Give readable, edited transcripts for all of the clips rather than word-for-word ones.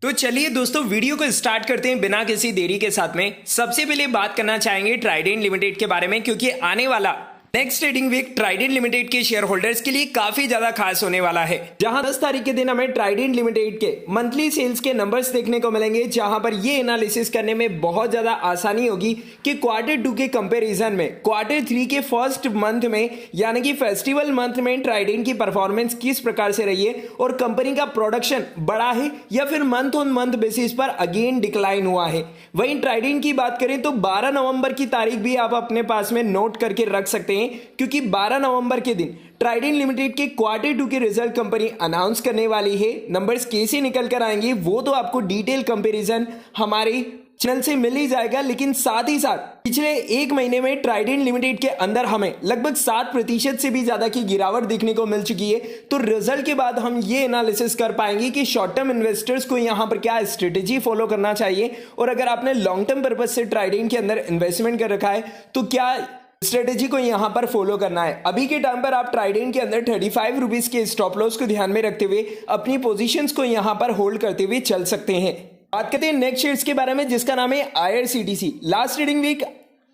तो चलिए दोस्तों वीडियो को स्टार्ट करते हैं बिना किसी देरी के साथ में। सबसे पहले बात करना चाहेंगे ट्राइडेंट लिमिटेड के बारे में, क्योंकि आने वाला next trading week Trident Limited के शेयर होल्डर्स के लिए काफी ज्यादा खास होने वाला है। जहां 10 तारीख के दिन हमें ट्राइडेंट लिमिटेड के मंथली सेल्स के नंबर्स देखने को मिलेंगे, जहां पर ये एनालिसिस करने में बहुत ज्यादा आसानी होगी कि क्वार्टर 2 के कंपैरिजन में क्वार्टर 3 के फर्स्ट मंथ में यानी कि फेस्टिवल मंथ में ट्राइडेंट की परफॉर्मेंस किस प्रकार से रही है और कंपनी का प्रोडक्शन बढ़ा है या फिर मंथ ऑन मंथ बेसिस पर अगेन डिक्लाइन हुआ है। वहीं ट्राइडेंट की बात करें तो 12 नवंबर की तारीख भी आप अपने पास में नोट करके रख सकते हैं, क्योंकि 12 नवंबर के दिन ट्राइडेंट लिमिटेड के क्वार्टर 2 के रिजल्ट कंपनी अनाउंस करने वाली है। नंबर्स कैसे निकल कर आएंगे वो तो आपको डिटेल कंपैरिजन हमारे चैनल से मिल ही जाएगा, लेकिन साथ ही साथ पिछले एक महीने में ट्राइडेंट लिमिटेड के अंदर हमें लगभग 7% से भी ज्यादा की गिरावट देखने को मिल चुकी है। तो रिजल्ट के बाद हम ये एनालिसिस कर पाएंगे कि शॉर्ट टर्म इन्वेस्टर्स को यहां पर क्या स्ट्रेटेजी फॉलो करना चाहिए, और अगर आपने लॉन्ग टर्म पर्पज से ट्राइडेंट के अंदर इन्वेस्टमेंट कर रखा है तो क्या स्ट्रेटेजी को यहां पर फॉलो करना है। अभी के टाइम पर आप ट्राइडेंट के अंदर 35 रुपीज के स्टॉप लॉस को ध्यान में रखते हुए अपनी पोजीशंस को यहां पर होल्ड करते हुए चल सकते हैं। बात करते हैं नेक्स्ट शेयर्स के बारे में, जिसका नाम है IRCTC. Last trading week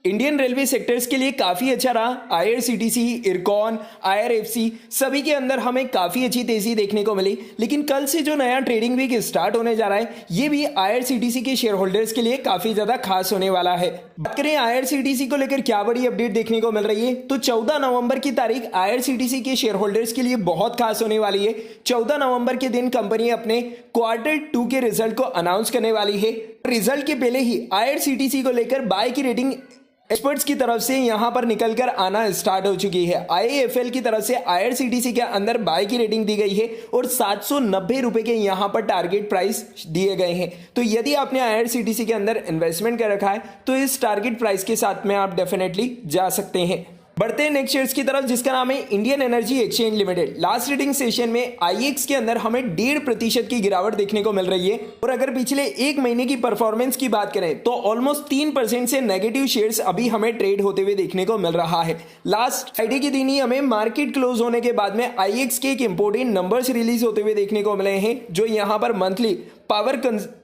Indian railway sectors के लिए काफी अच्छा रहा। आईआरसीटीसी, इरकॉन, आईआरएफसी सभी के अंदर हमें काफी अच्छी तेजी देखने को मिली, लेकिन कल से जो नया ट्रेडिंग वीक स्टार्ट होने जा रहा है ये भी आईआरसीटीसी के शेयर होल्डर्स के लिए काफी ज्यादा खास होने वाला है। बात करें आईआरसीटीसी को लेकर क्या बड़ी अपडेट देखने को मिल रही है, तो 14 नवंबर की तारीख आईआरसीटीसी के शेयर होल्डर्स के लिए बहुत खास होने वाली है। 14 नवंबर के दिन कंपनी अपने क्वार्टर 2 के रिजल्ट को अनाउंस करने वाली है। रिजल्ट के पहले ही आईआरसीटीसी को लेकर बाय की रेटिंग एक्सपर्ट्स की तरफ से यहां पर निकलकर आना स्टार्ट हो चुकी है। आईएफएल की तरफ से आईआरसीटीसी के अंदर बाय की रेटिंग दी गई है और 790 रुपए के यहां पर टारगेट प्राइस दिए गए हैं। तो यदि आपने आईआरसीटीसी के अंदर इन्वेस्टमेंट कर रखा है तो इस टारगेट प्राइस के साथ में आप डेफिनेटली जा सकते हैं। बढ़ते हैं नेक्स्ट शेयर्स की तरफ, जिसका नाम है Indian energy exchange limited. Last trading session में आईएक्स के अंदर हमें 1.5% की गिरावट देखने को मिल रही है, और अगर पिछले एक महीने की परफॉर्मेंस की बात करें तो ऑलमोस्ट 3% से नेगेटिव शेयर्स अभी हमें ट्रेड होते हुए देखने को मिल रहा है। लास्ट फ्राइडे के दिन ही हमें मार्केट क्लोज होने के बाद में आईएक्स के एक इंपोर्टेंट नंबर्स रिलीज होते हुए देखने को मिले हैं, जो यहां पर मंथली पावर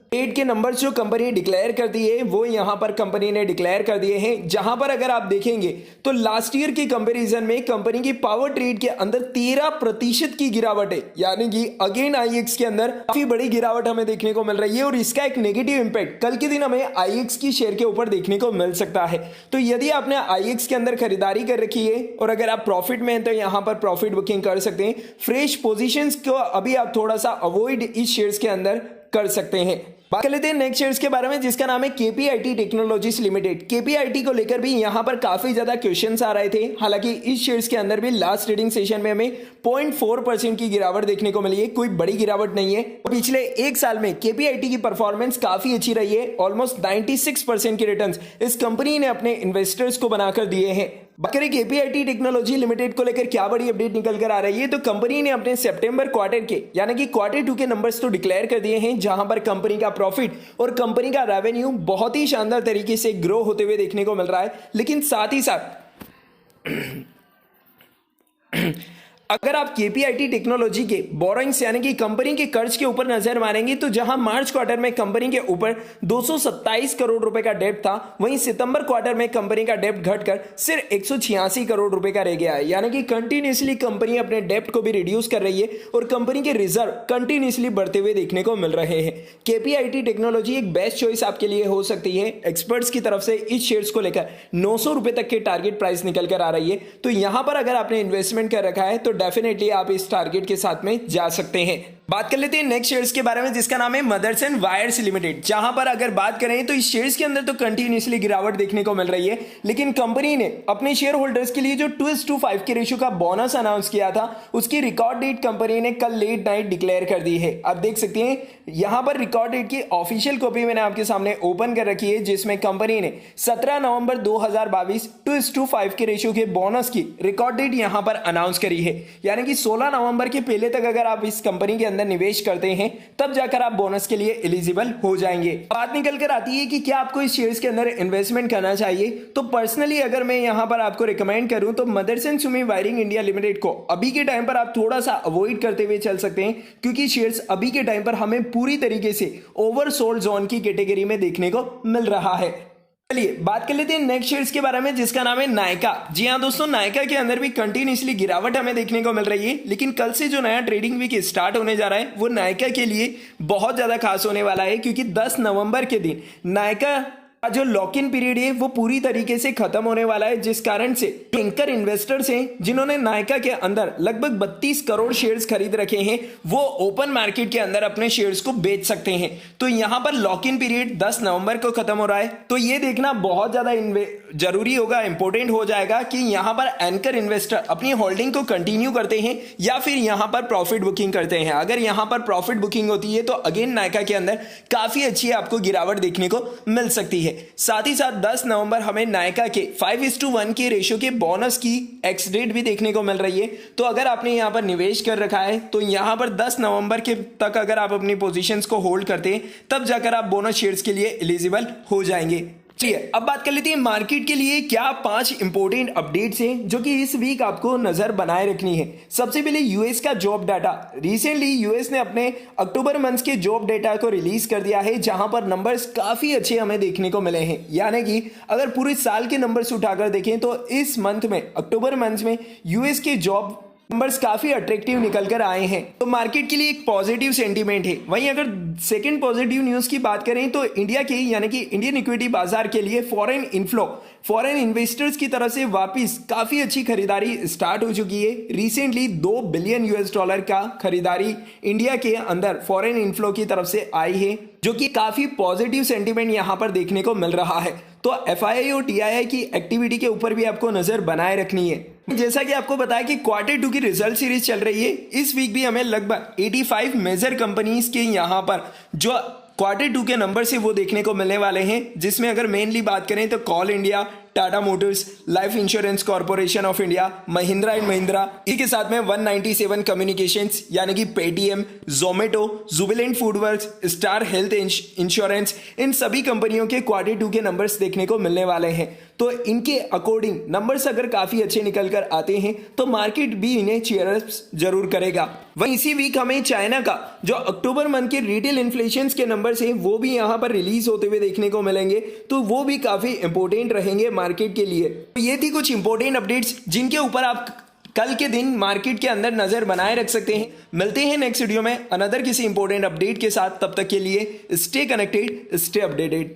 ट्रेड के नंबर्स जो कंपनी डिक्लेयर कर दिए वो यहां पर कंपनी ने डिक्लेयर कर दिए हैं, जहां पर अगर आप देखेंगे तो लास्ट ईयर के कंपैरिजन में कंपनी की पावर ट्रेड के अंदर 13% की गिरावट है, यानी कि अगेन आईएक्स के अंदर काफी बड़ी गिरावट हमें देखने को मिल रही है, और इसका एक नेगेटिव इंपैक्ट कल के दिन हमें आईएक्स की शेयर के ऊपर देखने को मिल सकता है। तो यदि आपने आईएक्स के अंदर खरीदारी कर रखी है और अगर आप प्रॉफिट में हैं तो यहां पर प्रॉफिट बुकिंग कर सकते हैं। फ्रेश पोजीशंस को अभी आप थोड़ा सा अवॉइड इस शेयर्स के अंदर कर सकते हैं। बात कर लेते हैं नेक्स्ट शेयर्स के बारे में, जिसका नाम है केपीआईटी टेक्नोलॉजीज लिमिटेड। केपीआईटी को लेकर भी यहां पर काफी ज्यादा क्वेश्चंस आ रहे थे। हालांकि इस शेयर्स के अंदर भी लास्ट ट्रेडिंग सेशन में हमें 0.4% की गिरावट देखने को मिली है, कोई बड़ी गिरावट नहीं है। पिछले एक साल में केपीआईटी की परफॉर्मेंस काफी अच्छी रही है। ऑलमोस्ट 96% के रिटर्न्स इस कंपनी ने अपने इन्वेस्टर्स को बनाकर दिए हैं। बाकी केपीआईटी टेक्नोलॉजी लिमिटेड को लेकर क्या बड़ी अपडेट निकल कर आ रही है, तो कंपनी ने अपने सितंबर क्वार्टर के यानी कि क्वार्टर 2 के नंबर्स तो डिक्लेयर कर दिए हैं, जहां पर कंपनी का प्रॉफिट और कंपनी का रेवेन्यू बहुत ही शानदार तरीके से ग्रो होते हुए देखने को मिल रहा है। लेकिन साथ ही साथ अगर आप केपीआईटी टेक्नोलॉजी के बोरोइंग्स यानी कि कंपनी के कर्ज के ऊपर नजर मारेंगे तो जहां मार्च क्वार्टर में कंपनी के ऊपर 227 करोड़ रुपए का डेब्ट था, वहीं सितंबर क्वार्टर में कंपनी का डेब्ट घटकर सिर्फ 186 करोड़ रुपए का रह गया है। यानी कि कंटिन्यूसली कंपनी अपने डेब्ट को भी रिड्यूस कर रही है और कंपनी के रिजर्व कंटिन्यूसली बढ़ते हुए देखने को मिल रहे हैं। केपीआईटी टेक्नोलॉजी एक बेस्ट चॉइस आपके लिए हो सकती है। एक्सपर्ट्स की तरफ से इस शेयर्स को लेकर 900 रुपए तक के टारगेट प्राइस निकल कर आ रही है। तो यहां पर अगर आपने इन्वेस्टमेंट कर रखा है तो डेफिनेटली आप इस टारगेट के साथ में जा सकते हैं। बात कर लेते हैं नेक्स्ट शेयर्स के बारे में, जिसका नाम है मदरसन वायर्स लिमिटेड। जहां पर अगर बात करें तो इस शेयर्स के अंदर तो कंटिन्यूसली गिरावट देखने को मिल रही है, लेकिन कंपनी ने अपने शेयर होल्डर्स के लिए जो 2:5 के रेशियो का बोनस अनाउंस किया था उसकी रिकॉर्ड डेट कंपनी ने कल लेट नाइट डिक्लेयर कर दी है। आप देख सकते हैं यहां पर रिकॉर्ड डेट की ऑफिशियल कॉपी मैंने आपके सामने ओपन कर रखी है, जिसमें कंपनी ने 17 नवंबर 2022 2:5 के रेशियो के बोनस की रिकॉर्ड डेट यहां पर अनाउंस करी है। यानी कि 16 नवंबर के पहले तक अगर आप इस कंपनी के अंदर निवेश करते हैं तब जाकर आप बोनस के लिए एलिजिबल हो जाएंगे। बात निकल कर आती है कि क्या आपको इस शेयर्स के अंदर इन्वेस्टमेंट करना चाहिए। तो पर्सनली अगर मैं यहां पर आपको रिकमेंड करूं तो Motherson Sumi Wiring India Limited को अभी के टाइम पर आप थोड़ा सा अवॉइड करते हुए चल सकते हैं, क्योंकि शेयर्स अभी के टाइम पर हमें पूरी तरीके से ओवरसोल्ड जोन की कैटेगरी में देखने को मिल रहा है। चलिए बात कर लेते हैं नेक्स्ट शेयर्स के बारे में, जिसका नाम है नायका। जी हाँ दोस्तों, नायका के अंदर भी कंटिन्यूसली गिरावट हमें देखने को मिल रही है, लेकिन कल से जो नया ट्रेडिंग वीक स्टार्ट होने जा रहा है वो नायका के लिए बहुत ज्यादा खास होने वाला है, क्योंकि 10 नवंबर के दिन नायका का जो लॉक इन पीरियड है वो पूरी तरीके से खत्म होने वाला है, जिस कारण से एंकर इन्वेस्टर्स हैं जिन्होंने नायका के अंदर लगभग 32 करोड़ शेयर्स खरीद रखे हैं वो ओपन मार्केट के अंदर अपने शेयर्स को बेच सकते हैं। तो यहां पर लॉक इन पीरियड 10 नवंबर को खत्म हो रहा है, तो ये देखना बहुत ज्यादा जरूरी होगा, इंपॉर्टेंट हो जाएगा कि यहां पर एंकर इन्वेस्टर अपनी होल्डिंग को कंटिन्यू करते हैं या फिर यहां पर प्रॉफिट बुकिंग करते हैं। अगर यहां पर प्रॉफिट बुकिंग होती है तो अगेन नायका के अंदर काफी अच्छी आपको गिरावट देखने को मिल सकती है। साथ ही साथ 10 नवंबर हमें नायका के 5:1 के रेशियो के बोनस की एक्स डेट भी देखने को मिल रही है। तो अगर आपने यहां पर निवेश कर रखा है तो यहां पर 10 नवंबर के तक अगर आप अपनी पोजीशंस को होल्ड करते हैं तब जाकर आप बोनस शेयर्स के लिए एलिजिबल हो जाएंगे। चलिए अब बात कर लेते हैं मार्केट के लिए क्या 5 इंपॉर्टेंट अपडेट्स हैं जो कि इस वीक आपको नजर बनाए रखनी है। सबसे पहले यूएस का जॉब डाटा। रिसेंटली यूएस ने अपने अक्टूबर मंथ के जॉब डाटा को रिलीज कर दिया है, जहां पर नंबर्स काफी अच्छे हमें देखने को मिले हैं। यानी कि अगर पूरे साल के नंबर्स उठाकर देखें तो इस मंथ में, अक्टूबर मंथ में यूएस के जॉब नंबर्स काफी अट्रैक्टिव निकल कर आए हैं, तो मार्केट के लिए एक पॉजिटिव सेंटीमेंट है। वहीं अगर सेकंड पॉजिटिव न्यूज की बात करें तो इंडिया के यानी कि इंडियन इक्विटी बाजार के लिए फॉरेन इनफ्लो, फॉरेन इन्वेस्टर्स की तरफ से वापस काफी अच्छी खरीदारी स्टार्ट हो चुकी है। रिसेंटली $2 बिलियन का खरीदारी इंडिया के अंदर फॉरेन इनफ्लो की तरफ से आई है, जो कि काफी पॉजिटिव सेंटीमेंट यहां पर देखने को मिल रहा है। तो एफआईआई और टीआईआई की एक्टिविटी के ऊपर भी आपको नजर बनाए रखनी है। जैसा कि आपको बताया कि Q2 की रिजल्ट सीरीज चल रही है, इस वीक भी हमें लगभग 85 मेजर कंपनीज के यहां पर जो Q2 के नंबर से वो देखने को मिलने वाले हैं, जिसमें अगर मेनली बात करें तो Coal India, Tata Motors, Life Insurance Corporation of India, Mahindra and Mahindra, इसी के साथ में 197 कम्युनिकेशंस यानी कि Paytm, Zomato, Jubilant FoodWorks, Star Health Insurance, इन सभी कंपनियों के Q2 के नंबर्स देखने को मिलने वाले हैं। तो इनके अकॉर्डिंग नंबर्स अगर काफी अच्छे निकल कर आते हैं तो मार्केट भी इन्हें चीयरअप्स जरूर करेगा। वहीं इसी वीक हमें चाइना का जो अक्टूबर मंथ के रिटेल इन्फ्लेशन के नंबर्स हैं वो भी यहां पर रिलीज होते हुए देखने को मिलेंगे, तो वो भी काफी इंपॉर्टेंट रहेंगे मार्केट के लिए। तो ये थी कुछ इंपॉर्टेंट अपडेट्स जिनके ऊपर आप कल के दिन मार्केट के अंदर नजर बनाए रख सकते हैं। मिलते हैं नेक्स्ट वीडियो में अनदर किसी इंपॉर्टेंट अपडेट के साथ, तब तक के लिए स्टे कनेक्टेड, स्टे अपडेटेड।